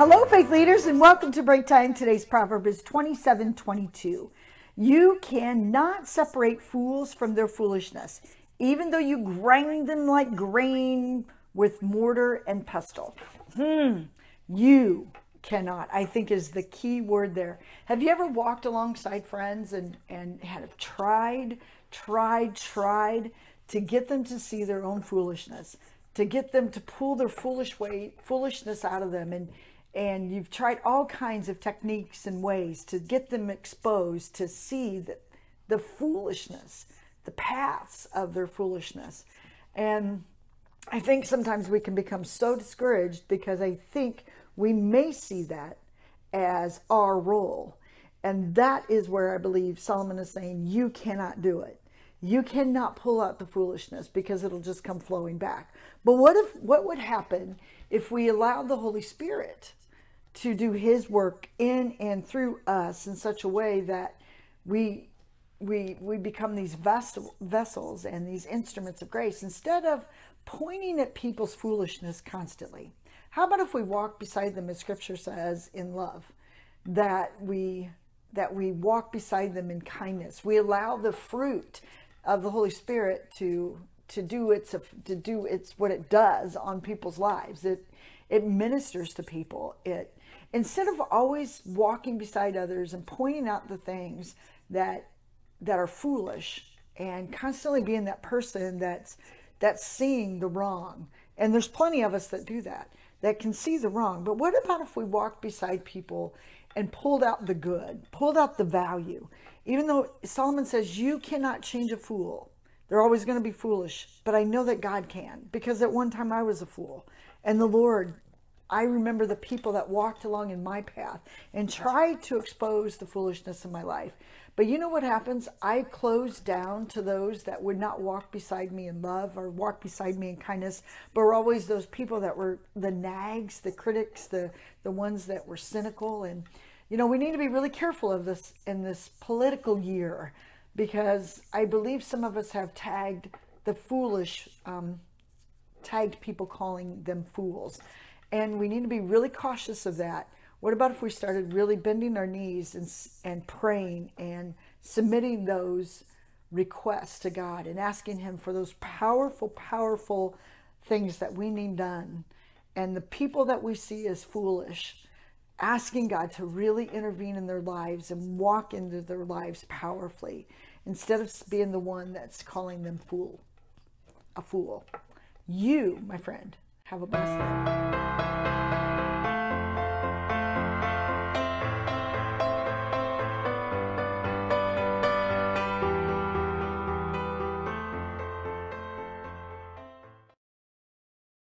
Hello, faith leaders, and welcome to Breaktime. Today's proverb is 27:22. You cannot separate fools from their foolishness, even though you grind them like grain with mortar and pestle. You cannot, I think, is the key word there. Have you ever walked alongside friends and had tried to get them to see their own foolishness, to get them to pull their foolishness out of them, and you've tried all kinds of techniques and ways to get them exposed to see the foolishness, the paths of their foolishness. And I think sometimes we can become so discouraged because I think we may see that as our role. And that is where I believe Solomon is saying, you cannot do it. You cannot pull out the foolishness because it'll just come flowing back. But what would happen if we allowed the Holy Spirit to do his work in and through us in such a way that we become these vessels and these instruments of grace instead of pointing at people's foolishness constantly? How about if we walk beside them, as Scripture says, in love, that we walk beside them in kindness? We allow the fruit of the Holy Spirit to do what it does on people's lives. It ministers to people. Instead of always walking beside others and pointing out the things that are foolish and constantly being that person that's seeing the wrong. And there's plenty of us that do that can see the wrong. But what about if we walked beside people and pulled out the good, pulled out the value? Even though Solomon says you cannot change a fool. They're always going to be foolish. But I know that God can, because at one time I was a fool. And the Lord, I remember the people that walked along in my path and tried to expose the foolishness in my life. But you know what happens? I closed down to those that would not walk beside me in love or walk beside me in kindness, but were always those people that were the nags, the critics, the ones that were cynical. And, you know, we need to be really careful of this in this political year, because I believe some of us have tagged the foolish, tagged people calling them fools. And we need to be really cautious of that. What about if we started really bending our knees and praying and submitting those requests to God and asking him for those powerful things that we need done? And the people that we see as foolish, asking God to really intervene in their lives and walk into their lives powerfully, instead of being the one that's calling them a fool. You, my friend, have a blessed day.